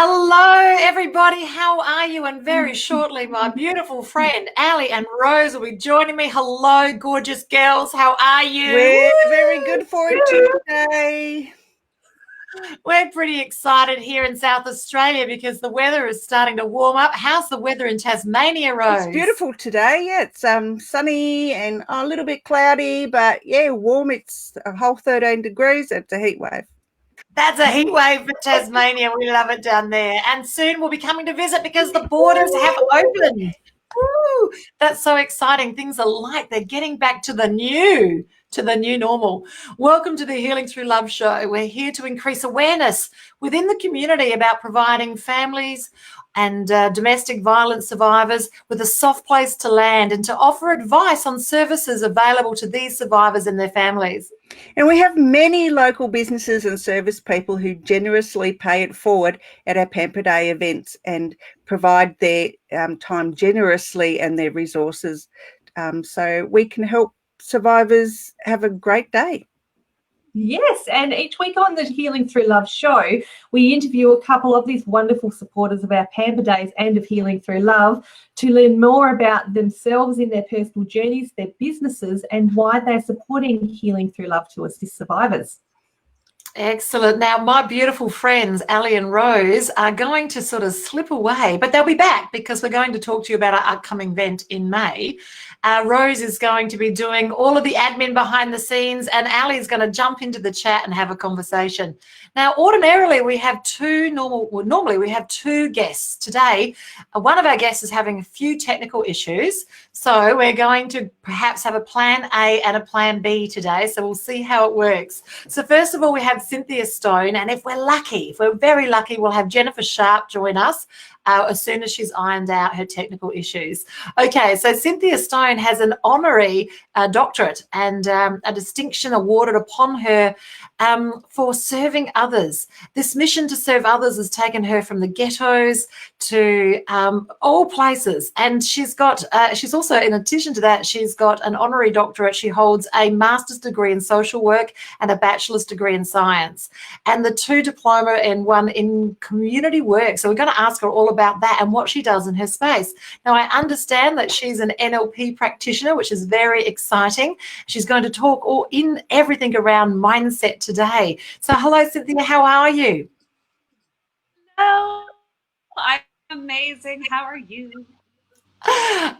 Hello, everybody. How are you? And very shortly, my beautiful friend Ali and Rose will be joining me. Hello, gorgeous girls. How are you? We're very good for it today. We're pretty excited here in South Australia because the weather is starting to warm up. How's the weather in Tasmania, Rose? It's beautiful today. Yeah, it's sunny and a little bit cloudy, but yeah, warm. It's a whole 13 degrees. It's a heat wave. That's a heat wave for Tasmania. We love it down there. And soon we'll be coming to visit because the borders have opened. Woo! That's so exciting. Things are light. They're getting back to the new normal. Welcome to the Healing Through Love show. We're here to increase awareness within the community about providing families and domestic violence survivors with a soft place to land and to offer advice on services available to these survivors and their families. And we have many local businesses and service people who generously pay it forward at our Pamper Day events and provide their time generously and their resources so we can help survivors have a great day. Yes, and each week on the Healing Through Love show, we interview a couple of these wonderful supporters of our Pamper Days and of Healing Through Love to learn more about themselves in their personal journeys, their businesses, and why they're supporting Healing Through Love to assist survivors. Excellent. Now, my beautiful friends, Ali and Rose, are going to sort of slip away, but they'll be back because we're going to talk to you about our upcoming event in May. Rose is going to be doing all of the admin behind the scenes, and Ali is going to jump into the chat and have a conversation. Now, ordinarily, we have normally we have two guests. Today, one of our guests is having a few technical issues, so we're going to perhaps have a plan A and a plan B today, so we'll see how it works. So first of all, we have Cynthia Stone, and if we're very lucky, we'll have Jennifer Sharp join us as soon as she's ironed out her technical issues. Okay, so Cynthia Stone has an honorary doctorate and a distinction awarded upon her for serving others. This mission to serve others has taken her from the ghettos to all places, and she's also, in addition to that, she's got an honorary doctorate. She holds a master's degree in social work and a bachelor's degree in science, and the two diploma and one in community work. So we're going to ask her all about that and what she does in her space. Now, I understand that she's an NLP practitioner, which is very exciting. She's going to talk in everything around mindset today. So hello, Cynthia, how are you? Hello, I'm amazing. How are you?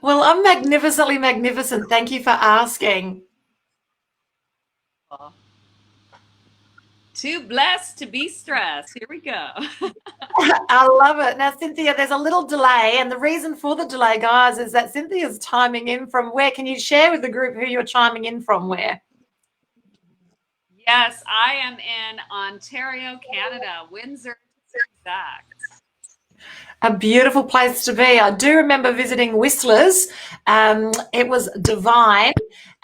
Well, I'm magnificently magnificent. Thank you for asking. Too blessed to be stressed. Here we go. I love it. Now, Cynthia, there's a little delay, and the reason for the delay, guys, is that Cynthia's chiming in from where? Can you share with the group who you're chiming in from where? Yes, I am in Ontario, Canada, Windsor to be exact. A beautiful place to be. I do remember visiting Whistler's. It was divine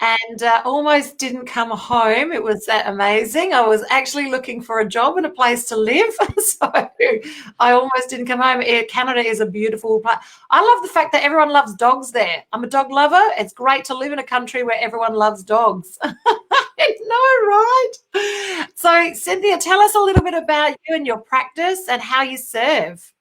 and almost didn't come home. It was that amazing. I was actually looking for a job and a place to live, so I almost didn't come home. Canada is a beautiful place. I love the fact that everyone loves dogs there. I'm a dog lover. It's great to live in a country where everyone loves dogs. No, right? So, Cynthia, tell us a little bit about you and your practice and how you serve.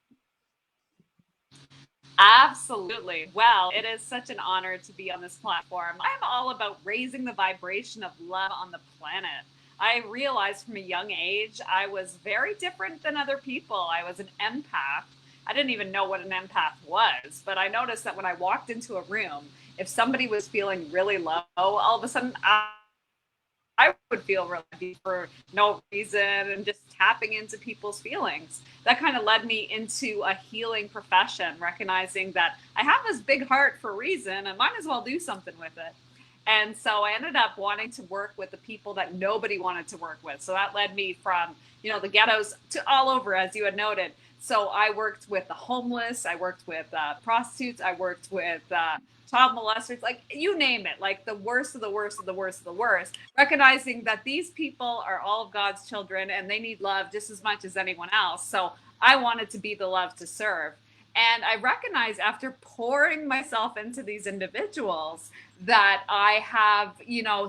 Absolutely. Well, it is such an honor to be on this platform. I'm all about raising the vibration of love on the planet. I realized from a young age I was very different than other people. I was an empath. I didn't even know what an empath was, but I noticed that when I walked into a room, if somebody was feeling really low, all of a sudden I would feel really for no reason and just tapping into people's feelings. That kind of led me into a healing profession, recognizing that I have this big heart for a reason. I might as well do something with it. And so I ended up wanting to work with the people that nobody wanted to work with. So that led me from, the ghettos to all over, as you had noted. So I worked with the homeless. I worked with prostitutes. I worked with child molesters, like you name it, like the worst of the worst of the worst of the worst, recognizing that these people are all of God's children and they need love just as much as anyone else. So I wanted to be the love to serve. And I recognized after pouring myself into these individuals that I have,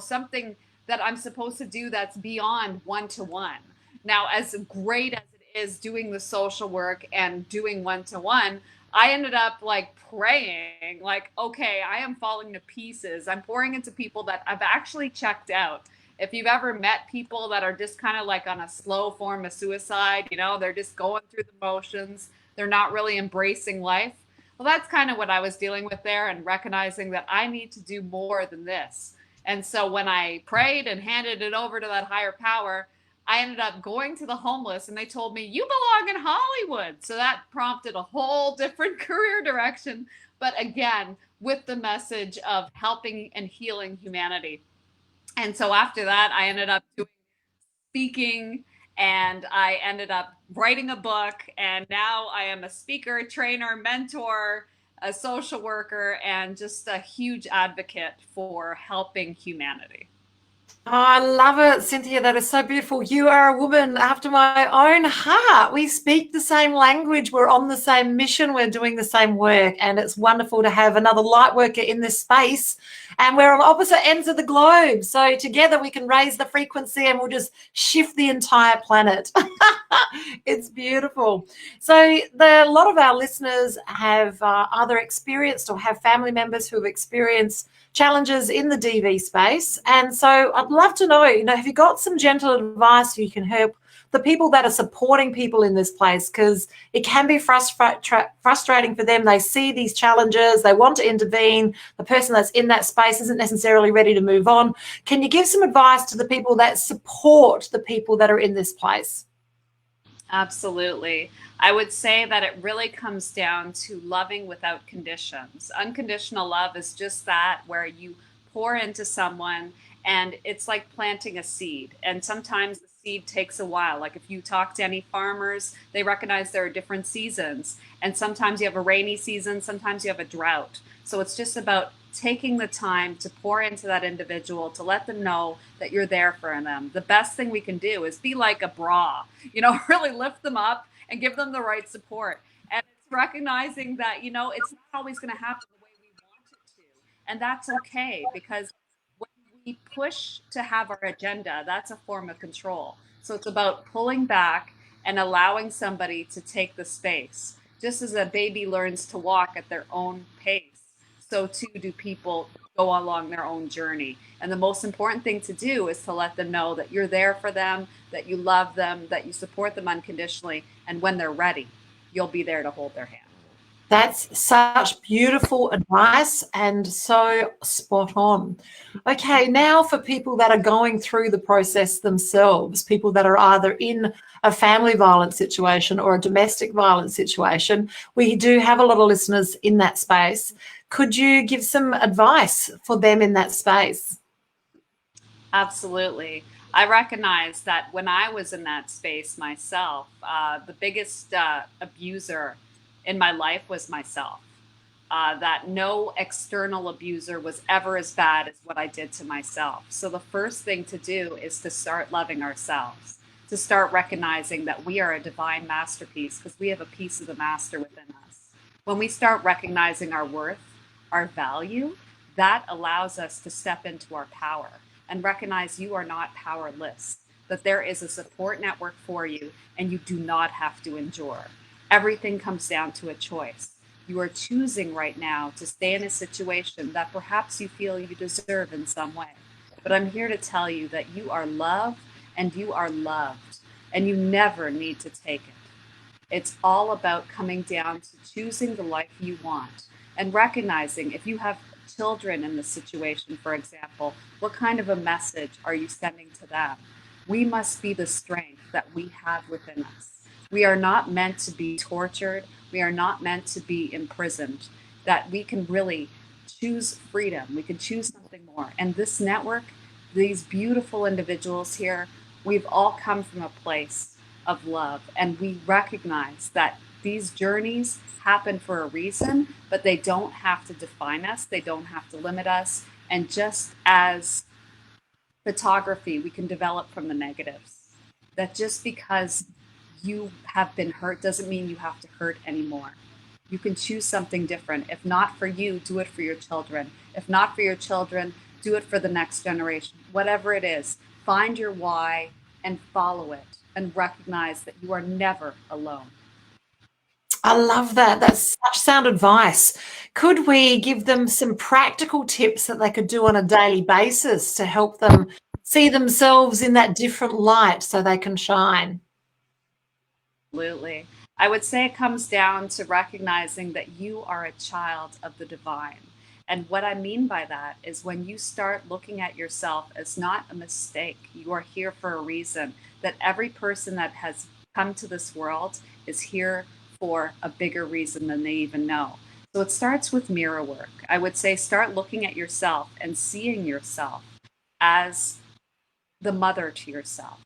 something that I'm supposed to do that's beyond one-to-one. Now, as great as it is doing the social work and doing one-to-one, I ended up like praying, like, okay, I am falling to pieces. I'm pouring into people that I've actually checked out. If you've ever met people that are just kind of like on a slow form of suicide, you know, they're just going through the motions, they're not really embracing life. Well, that's kind of what I was dealing with there, and recognizing that I need to do more than this. And so when I prayed and handed it over to that higher power, I ended up going to the homeless, and they told me, you belong in Hollywood. So that prompted a whole different career direction. But again, with the message of helping and healing humanity. And so after that, I ended up doing speaking, and I ended up writing a book. And now I am a speaker, trainer, mentor, a social worker, and just a huge advocate for helping humanity. Oh, I love it, Cynthia. That is so beautiful. You are a woman after my own heart. We speak the same language. We're on the same mission. We're doing the same work. And it's wonderful to have another light worker in this space. And we're on opposite ends of the globe. So together we can raise the frequency and we'll just shift the entire planet. It's beautiful. So a lot of our listeners have either experienced or have family members who have experienced challenges in the DV space. And so I'd love to know, have you got some gentle advice so you can help the people that are supporting people in this place? Because it can be frustrating for them. They see these challenges, they want to intervene. The person that's in that space isn't necessarily ready to move on. Can you give some advice to the people that support the people that are in this place? Absolutely. I would say that it really comes down to loving without conditions. Unconditional love is just that, where you pour into someone and it's like planting a seed. And sometimes the seed takes a while. Like if you talk to any farmers, they recognize there are different seasons. And sometimes you have a rainy season, sometimes you have a drought. So it's just about taking the time to pour into that individual, to let them know that you're there for them. The best thing we can do is be like a bra, really lift them up and give them the right support. And it's recognizing that, it's not always going to happen the way we want it to. And that's okay, because when we push to have our agenda, that's a form of control. So it's about pulling back and allowing somebody to take the space. Just as a baby learns to walk at their own pace, so too do people go along their own journey. And the most important thing to do is to let them know that you're there for them, that you love them, that you support them unconditionally. And when they're ready, you'll be there to hold their hand. That's such beautiful advice and so spot on. Okay, now for people that are going through the process themselves, people that are either in a family violence situation or a domestic violence situation, we do have a lot of listeners in that space. Could you give some advice for them in that space? Absolutely. I recognize that when I was in that space myself, the biggest abuser in my life was myself. That no external abuser was ever as bad as what I did to myself. So the first thing to do is to start loving ourselves, to start recognizing that we are a divine masterpiece because we have a piece of the master within us. When we start recognizing our worth, our value, that allows us to step into our power and recognize you are not powerless, that there is a support network for you and you do not have to endure. Everything comes down to a choice. You are choosing right now to stay in a situation that perhaps you feel you deserve in some way. But I'm here to tell you that you are loved and you are loved, and you never need to take it. It's all about coming down to choosing the life you want and recognizing if you have children in the situation, for example, what kind of a message are you sending to them? We must be the strength that we have within us. We are not meant to be tortured. We are not meant to be imprisoned, that we can really choose freedom. We can choose something more. And this network, these beautiful individuals here, we've all come from a place of love. And we recognize that these journeys happen for a reason, but they don't have to define us. They don't have to limit us. And just as photography, we can develop from the negatives. That just because you have been hurt doesn't mean you have to hurt anymore. You can choose something different. If not for you, do it for your children. If not for your children, do it for the next generation. Whatever it is, find your why and follow it and recognize that you are never alone. I love that. That's such sound advice. Could we give them some practical tips that they could do on a daily basis to help them see themselves in that different light so they can shine? Absolutely. I would say it comes down to recognizing that you are a child of the divine. And what I mean by that is when you start looking at yourself as not a mistake, you are here for a reason, that every person that has come to this world is here for a bigger reason than they even know. So it starts with mirror work. I would say start looking at yourself and seeing yourself as the mother to yourself.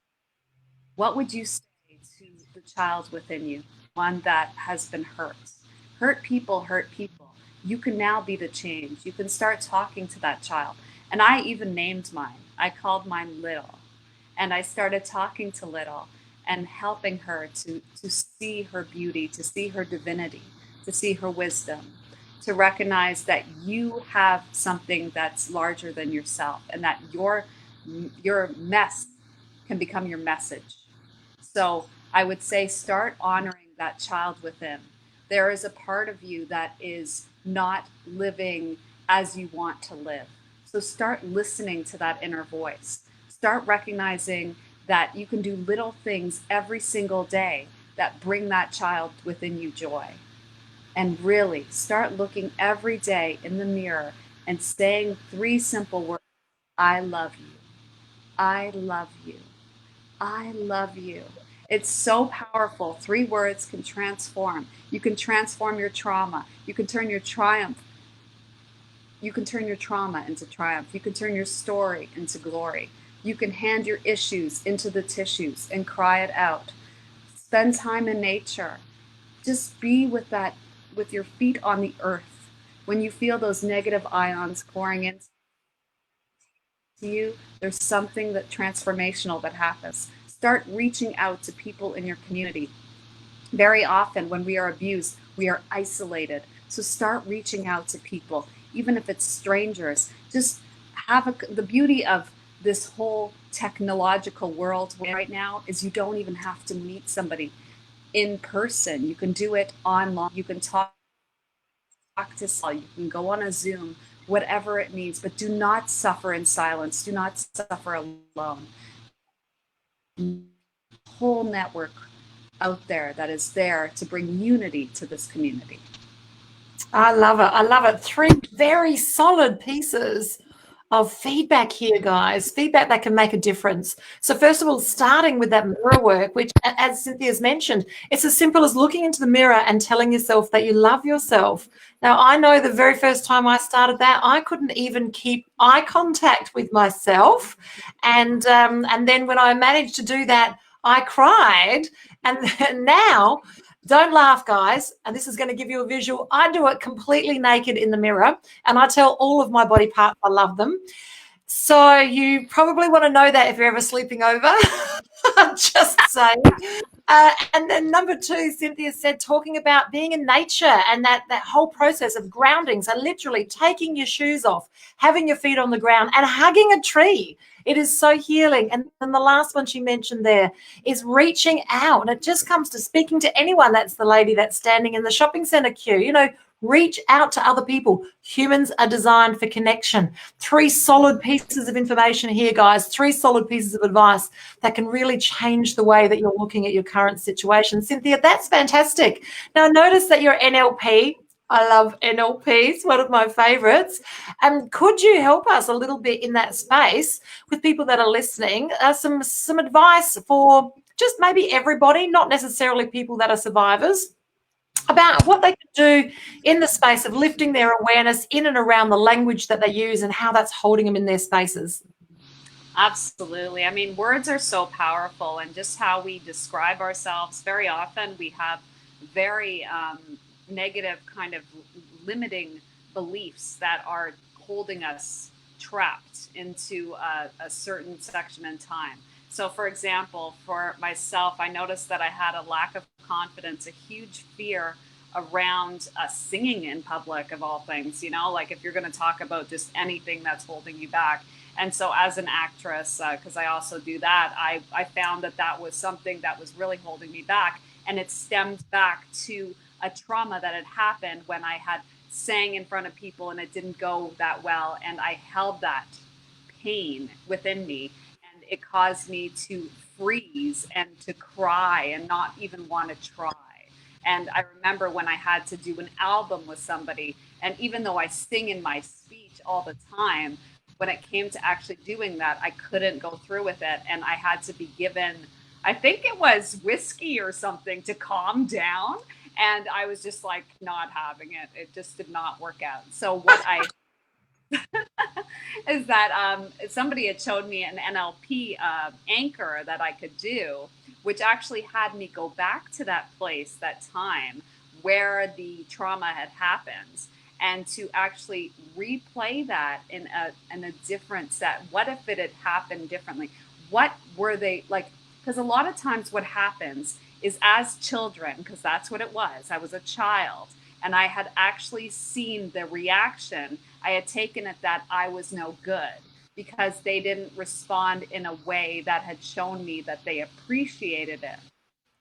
What would you say to the child within you, one that has been hurt? Hurt people hurt people. You can now be the change. You can start talking to that child. And I even named mine. I called mine Little. And I started talking to Little and helping her to see her beauty, to see her divinity, to see her wisdom, to recognize that you have something that's larger than yourself and that your mess can become your message. So I would say start honoring that child within. There is a part of you that is not living as you want to live. So start listening to that inner voice. Start recognizing that you can do little things every single day that bring that child within you joy. And really start looking every day in the mirror and saying 3 simple words: I love you. I love you. I love you. It's so powerful. 3 words can transform. You can transform your trauma. You can turn your triumph. You can turn your trauma into triumph. You can turn your story into glory. You can hand your issues into the tissues and cry it out. Spend time in nature. Just be with that, with your feet on the earth. When you feel those negative ions pouring into you, there's something that transformational that happens. Start reaching out to people in your community. Very often when we are abused, we are isolated. So start reaching out to people, even if it's strangers. Just the beauty of this whole technological world right now is you don't even have to meet somebody in person. You can do it online. You can talk to someone. You can go on a Zoom, whatever it means, but do not suffer in silence. Do not suffer alone. Whole network out there that is there to bring unity to this community. I love it. I love it. 3 very solid pieces of feedback here, guys. Feedback that can make a difference. So first of all, starting with that mirror work, which, as Cynthia's mentioned, it's as simple as looking into the mirror and telling yourself that you love yourself. Now, I know the very first time I started that, I couldn't even keep eye contact with myself. And then when I managed to do that, I cried. And now, don't laugh, guys, and this is going to give you a visual. I do it completely naked in the mirror, and I tell all of my body parts I love them. So you probably want to know that if you're ever sleeping over. Just saying. And then number 2, Cynthia said, talking about being in nature and that whole process of grounding. So literally taking your shoes off, having your feet on the ground and hugging a tree. It is so healing. And then the last one she mentioned there is reaching out. And it just comes to speaking to anyone. That's the lady that's standing in the shopping centre queue. You know, reach out to other people. Humans are designed for connection. 3 solid pieces of information here, guys. 3 solid pieces of advice that can really change the way that you're looking at your current situation. Cynthia, that's fantastic. Now, notice that you're NLP. I love NLPs, one of my favorites. Could you help us a little bit in that space with people that are listening? Some advice for just maybe everybody, not necessarily people that are survivors, about what they can do in the space of lifting their awareness in and around the language that they use and how that's holding them in their spaces. Absolutely. I mean, words are so powerful, and just how we describe ourselves. Very often we have very negative kind of limiting beliefs that are holding us trapped into a certain section in time. So, for example, for myself, I noticed that I had a lack of confidence, a huge fear around singing in public, of all things, you know, like if you're going to talk about just anything that's holding you back. And so as an actress, because I also do that, I found that that was something that was really holding me back. And it stemmed back to a trauma that had happened when I had sang in front of people and it didn't go that well. And I held that pain within me, and it caused me to freeze and to cry and not even want to try. And I remember when I had to do an album with somebody, and even though I sing in my speech all the time, when it came to actually doing that, I couldn't go through with it. And I had to be given, I think it was whiskey or something to calm down. And I was just like not having it. It just did not work out. So what I is that somebody had showed me an NLP anchor that I could do, which actually had me go back to that place, that time where the trauma had happened, and to actually replay that in a different set. What if it had happened differently? What were they like? Because a lot of times what happens is, as children, because that's what it was, I was a child, and I had actually seen the reaction. I had taken it that I was no good because they didn't respond in a way that had shown me that they appreciated it.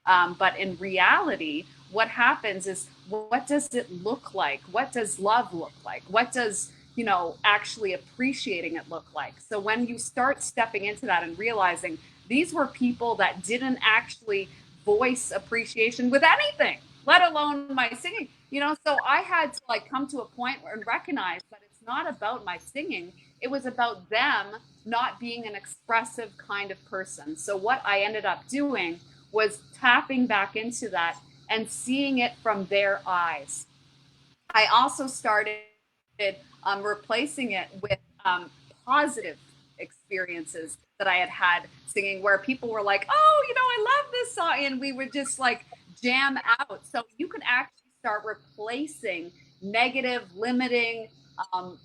But in reality, what happens is, what does it look like? What does love look like? What does, you know, actually appreciating it look like? So when you start stepping into that and realizing these were people that didn't actually voice appreciation with anything, let alone my singing, you know, so I had to like come to a point where and recognize that it's not about my singing. It was about them not being an expressive kind of person. So what I ended up doing was tapping back into that and seeing it from their eyes. I also started replacing it with positive experiences that I had had singing, where people were like, "Oh, you know, I love this song," and we would just like jam out. So you can actually start replacing negative, limiting, um,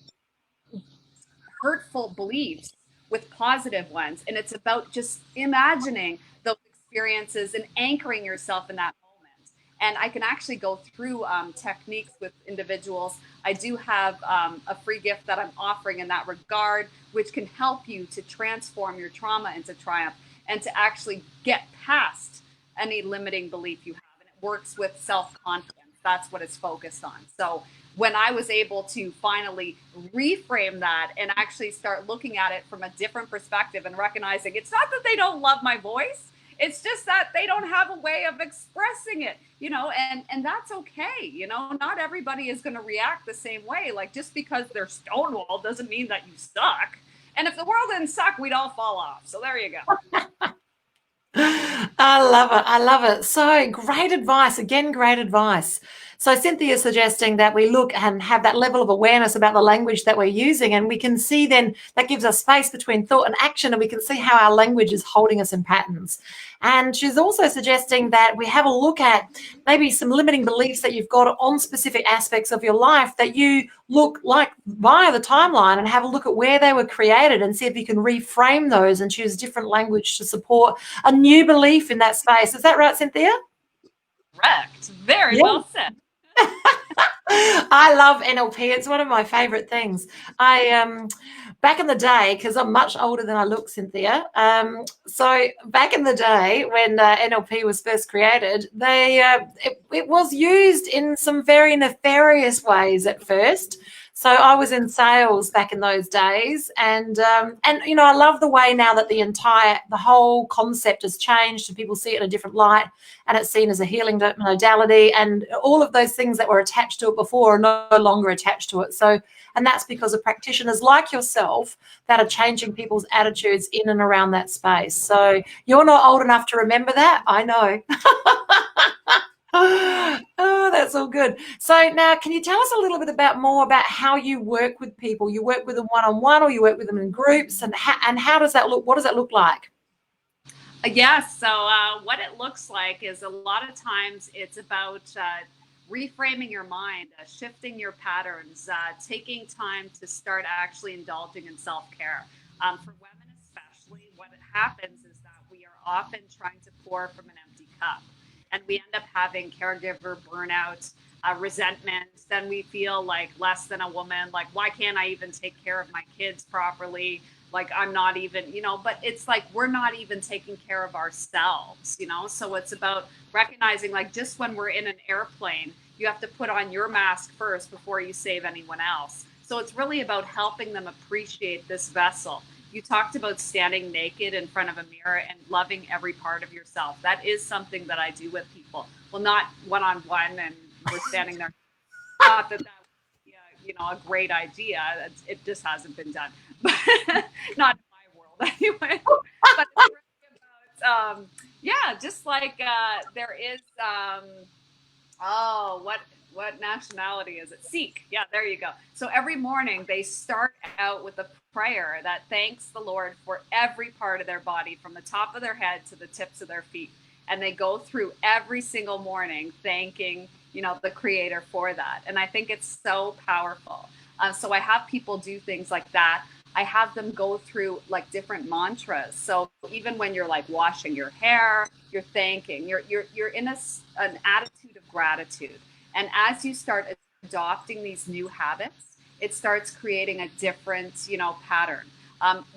hurtful beliefs with positive ones. And it's about just imagining those experiences and anchoring yourself in that moment. And I can actually go through techniques with individuals. I do have a free gift that I'm offering in that regard, which can help you to transform your trauma into triumph and to actually get past any limiting belief you have. And it works with self confidence. That's what it's focused on. So when I was able to finally reframe that and actually start looking at it from a different perspective and recognizing it's not that they don't love my voice, it's just that they don't have a way of expressing it, you know, and that's okay. You know, not everybody is going to react the same way. Like, just because they're stonewalled doesn't mean that you suck. And if the world didn't suck, we'd all fall off. So there you go. I love it. I love it. So great advice. Again, great advice. So Cynthia is suggesting that we look and have that level of awareness about the language that we're using, and we can see then that gives us space between thought and action, and we can see how our language is holding us in patterns. And she's also suggesting that we have a look at maybe some limiting beliefs that you've got on specific aspects of your life, that you look like via the timeline and have a look at where they were created and see if you can reframe those and choose different language to support a new belief in that space. Is that right, Cynthia? Correct. Very well said. I love NLP. It's one of my favorite things. I back in the day, because I'm much older than I look, Cynthia. So back in the day when NLP was first created, it was used in some very nefarious ways at first. So I was in sales back in those days, and you know, I love the way now that the whole concept has changed, and people see it in a different light, and it's seen as a healing modality, and all of those things that were attached to it before are no longer attached to it. So, and that's because of practitioners like yourself that are changing people's attitudes in and around that space. So you're not old enough to remember that, I know. Oh, that's all good. So now, can you tell us a little bit more about how you work with people? You work with them one-on-one, or you work with them in groups, and how does that look? What does that look like? Yes. So what it looks like is, a lot of times it's about reframing your mind, shifting your patterns, taking time to start actually indulging in self-care. For women especially, what happens is that we are often trying to pour from an empty cup. and we end up having caregiver burnout, resentment. Then we feel like less than a woman. Like, why can't I even take care of my kids properly? Like, I'm not even, but it's like we're not even taking care of ourselves, So it's about recognizing, like, just when we're in an airplane, you have to put on your mask first before you save anyone else. So it's really about helping them appreciate this vessel. You talked about standing naked in front of a mirror and loving every part of yourself. That is something that I do with people. Well, not one-on-one and we're standing there. Not that would be a great idea. It just hasn't been done. But not in my world anyway. But it's really about, just like there is, what nationality is it? Sikh. Yeah, there you go. So every morning they start out with a prayer that thanks the Lord for every part of their body, from the top of their head to the tips of their feet. And they go through every single morning thanking, the Creator for that. And I think it's so powerful. So I have people do things like that. I have them go through like different mantras. So even when you're like washing your hair, you're thanking, you're in an attitude of gratitude. And as you start adopting these new habits, it starts creating a different, pattern.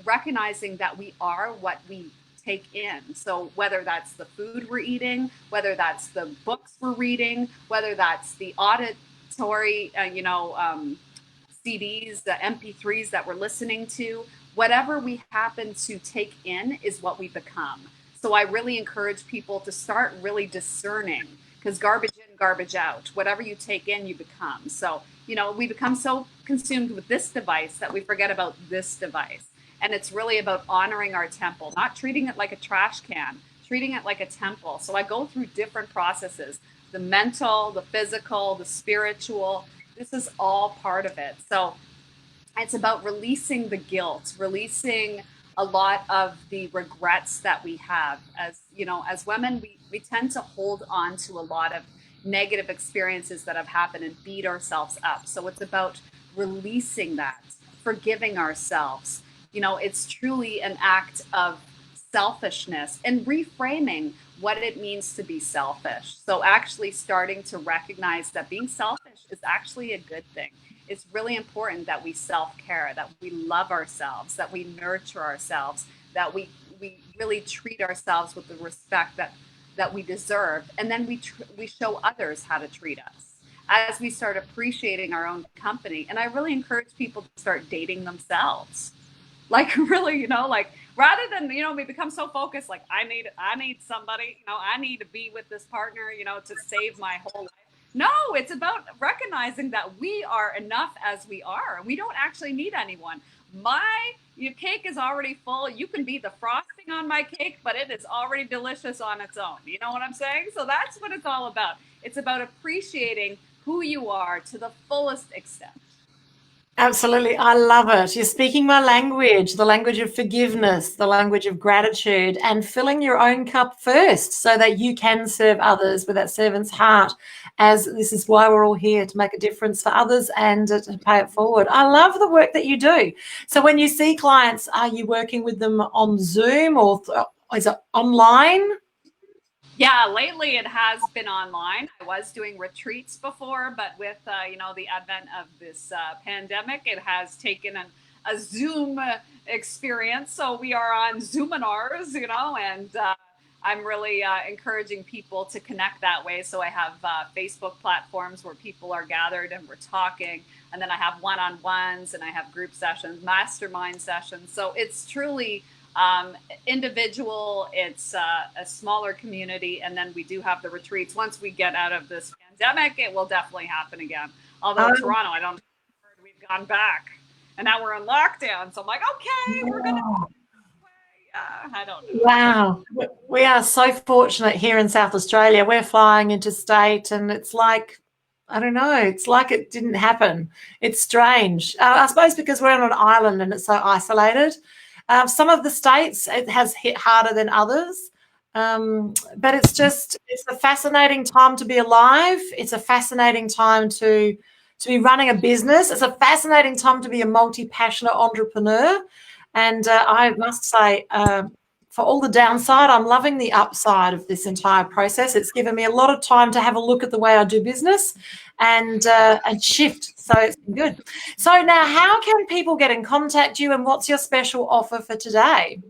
Recognizing that we are what we take in. So whether that's the food we're eating, whether that's the books we're reading, whether that's the auditory, CDs, the MP3s that we're listening to, whatever we happen to take in is what we become. So I really encourage people to start really discerning, because garbage in, garbage out. Whatever you take in, you become. So, we become so consumed with this device that we forget about this device. And it's really about honoring our temple, not treating it like a trash can, treating it like a temple. So I go through different processes, the mental, the physical, the spiritual. This is all part of it. So it's about releasing the guilt, releasing a lot of the regrets that we have. As women, we tend to hold on to a lot of negative experiences that have happened and beat ourselves up. So it's about releasing that, forgiving ourselves. It's truly an act of selfishness and reframing what it means to be selfish. So actually starting to recognize that being selfish is actually a good thing. It's really important that we self-care, that we love ourselves, that we nurture ourselves, that we really treat ourselves with the respect that we deserve. And then we show others how to treat us as we start appreciating our own company. And I really encourage people to start dating themselves. Like really, rather than, we become so focused, like I need somebody, I need to be with this partner, to save my whole life. No, it's about recognizing that we are enough as we are. We don't actually need anyone. Your cake is already full. You can be the frosting on my cake, but it is already delicious on its own. You know what I'm saying? So that's what it's all about. It's about appreciating who you are to the fullest extent. Absolutely. I love it. You're speaking my language, the language of forgiveness, the language of gratitude, and filling your own cup first so that you can serve others with that servant's heart, as this is why we're all here, to make a difference for others and to pay it forward. I love the work that you do. So when you see clients, are you working with them on Zoom or is it online? Yeah, lately it has been online. I was doing retreats before, but with the advent of this pandemic, it has taken a Zoom experience. So we are on Zoominars, and I'm really encouraging people to connect that way. So I have Facebook platforms where people are gathered and we're talking, and then I have one-on-ones and I have group sessions, mastermind sessions. So it's truly individual, it's a smaller community, and then we do have the retreats. Once we get out of this pandemic, it will definitely happen again. Although Toronto, I don't know, we've gone back, and now we're in lockdown. So I'm like, okay, we're gonna go this way. I don't know. Wow, we are so fortunate here in South Australia. We're flying interstate, and it's like, I don't know, it's like it didn't happen. It's strange. I suppose because we're on an island and it's so isolated. Some of the states, it has hit harder than others, but it's a fascinating time to be alive. It's a fascinating time to be running a business. It's a fascinating time to be a multi-passionate entrepreneur. And I must say, for all the downside, I'm loving the upside of this entire process. It's given me a lot of time to have a look at the way I do business and shift. So it's been good. So now, how can people get in contact with you, and what's your special offer for today?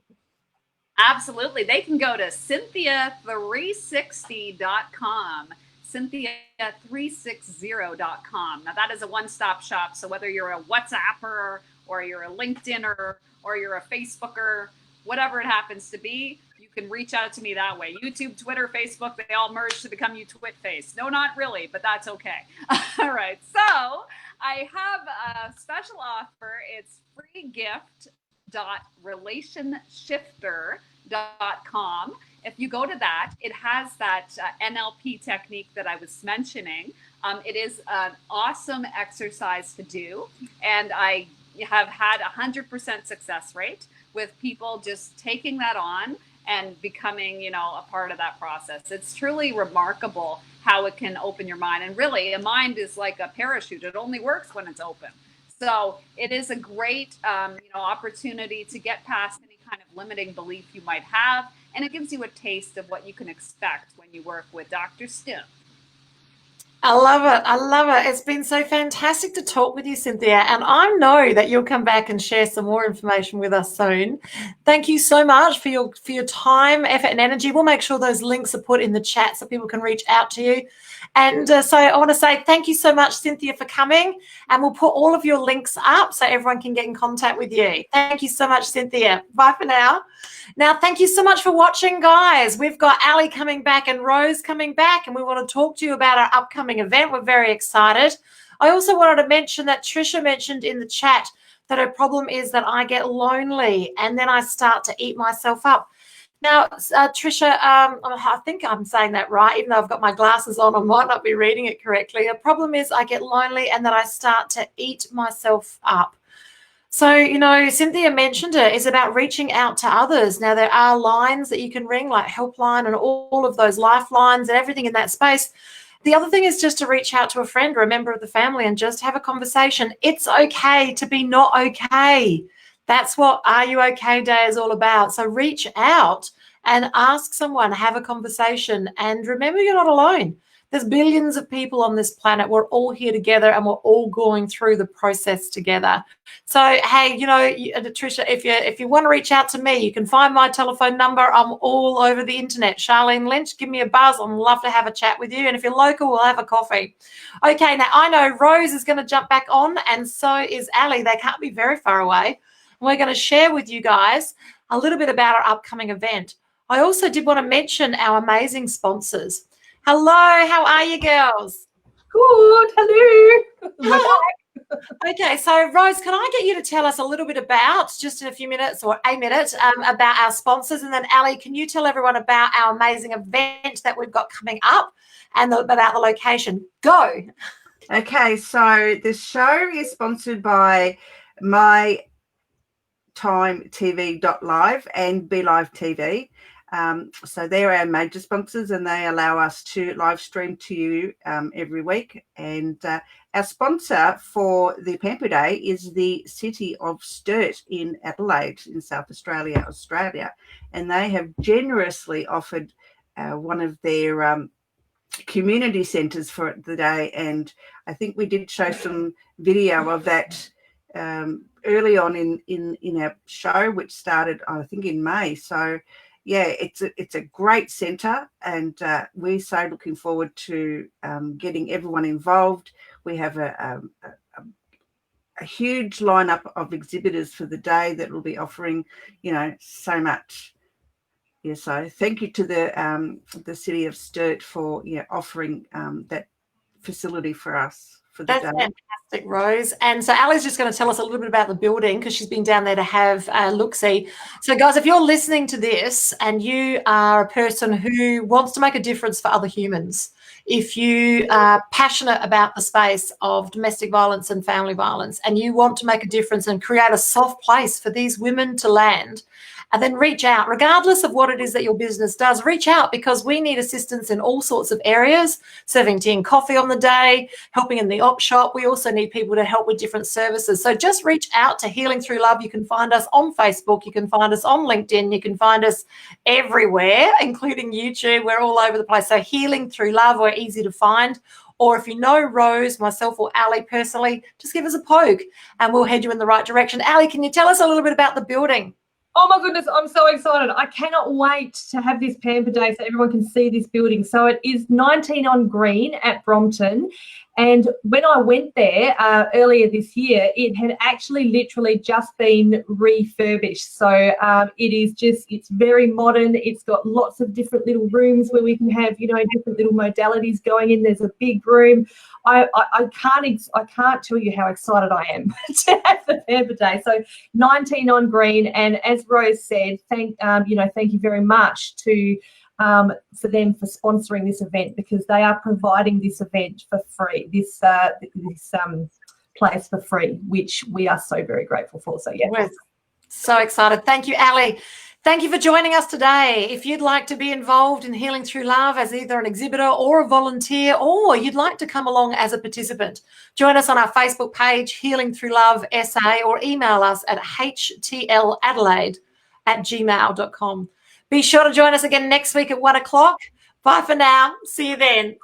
Absolutely. They can go to Cynthia360.com. Cynthia360.com. Now that is a one-stop shop. So whether you're a WhatsApper or you're a LinkedIner or you're a Facebooker, whatever it happens to be, you can reach out to me that way. YouTube, Twitter, Facebook, they all merge to become YouTwitface. No, not really, but that's okay. All right. So I have a special offer. It's freegift.relationshifter.com. If you go to that, it has that NLP technique that I was mentioning. It is an awesome exercise to do, and I have had 100% success rate with people just taking that on and becoming, a part of that process. It's truly remarkable how it can open your mind. And really, a mind is like a parachute. It only works when it's open. So it is a great, opportunity to get past any kind of limiting belief you might have. And it gives you a taste of what you can expect when you work with Dr. Stone. I love it. I love it. It's been so fantastic to talk with you, Cynthia. And I know that you'll come back and share some more information with us soon. Thank you so much for your time, effort, and energy. We'll make sure those links are put in the chat so people can reach out to you. And so I want to say thank you so much, Cynthia, for coming. And we'll put all of your links up so everyone can get in contact with you. Thank you so much, Cynthia. Bye for now. Now, thank you so much for watching, guys. We've got Ali coming back and Rose coming back, and we want to talk to you about our upcoming event. We're very excited. I also wanted to mention that Trisha mentioned in the chat that her problem is that I get lonely and then I start to eat myself up. Now, Trisha, I think I'm saying that right, even though I've got my glasses on, I might not be reading it correctly. The problem is I get lonely and then I start to eat myself up. So, Cynthia mentioned it is about reaching out to others. Now, there are lines that you can ring, like Helpline and all of those lifelines and everything in that space. The other thing is just to reach out to a friend or a member of the family and just have a conversation. It's okay to be not okay. That's what Are You Okay Day is all about. So reach out and ask someone, have a conversation, and remember you're not alone. There's billions of people on this planet. We're all here together and we're all going through the process together. So, hey, Tricia, if you want to reach out to me, you can find my telephone number. I'm all over the internet. Charlene Lynch, give me a buzz. I'd love to have a chat with you. And if you're local, we'll have a coffee. Okay, now I know Rose is going to jump back on, and so is Ali. They can't be very far away. We're going to share with you guys a little bit about our upcoming event. I also did want to mention our amazing sponsors. Hello, how are you girls? Good, hello. Okay, so Rose, can I get you to tell us a little bit about, just in a few minutes or a minute, about our sponsors, and then Ali, can you tell everyone about our amazing event that we've got coming up and about the location? Go. Okay, so the show is sponsored by Mytimetv.live and BeLive TV. So they're our major sponsors, and they allow us to live stream to you every week. And our sponsor for the Pamper Day is the city of Sturt in Adelaide in South Australia, and they have generously offered one of their community centres for the day. And I think we did show some video of that early on in our show, which started, I think, in May. So yeah, it's a great centre, and we're so looking forward to getting everyone involved. We have a huge lineup of exhibitors for the day that will be offering, so much. Yeah, so thank you to the city of Sturt for offering that facility for us. That's fantastic, Rose. And so Ali's just going to tell us a little bit about the building, because she's been down there to have a look-see. So, guys, if you're listening to this and you are a person who wants to make a difference for other humans, if you are passionate about the space of domestic violence and family violence, and you want to make a difference and create a soft place for these women to land and then reach out. Regardless of what it is that your business does, reach out, because we need assistance in all sorts of areas, serving tea and coffee on the day, helping in the op shop. We also need people to help with different services. So just reach out to Healing Through Love. You can find us on Facebook. You can find us on LinkedIn. You can find us everywhere, including YouTube. We're all over the place. So Healing Through Love, we're easy to find. Or if you know Rose, myself, or Ali personally, just give us a poke and we'll head you in the right direction. Ali, can you tell us a little bit about the building? Oh my goodness, I'm so excited. I cannot wait to have this Pamper Day so everyone can see this building. So it is 19 on Green at Brompton. And when I went there earlier this year, it had actually literally just been refurbished. So it's very modern. It's got lots of different little rooms where we can have, different little modalities going in. There's a big room. I can't tell you how excited I am to have the Pamper Day. So 19 on Green, and as Rose said, thank you very much for them for sponsoring this event, because they are providing this event for free, this place for free, which we are so very grateful for. So yeah, we're so excited. Thank you, Ali. Thank you for joining us today. If you'd like to be involved in Healing Through Love as either an exhibitor or a volunteer, or you'd like to come along as a participant, join us on our Facebook page, Healing Through Love SA, or email us at htladelaide@gmail.com. Be sure to join us again next week at 1 o'clock. Bye for now. See you then.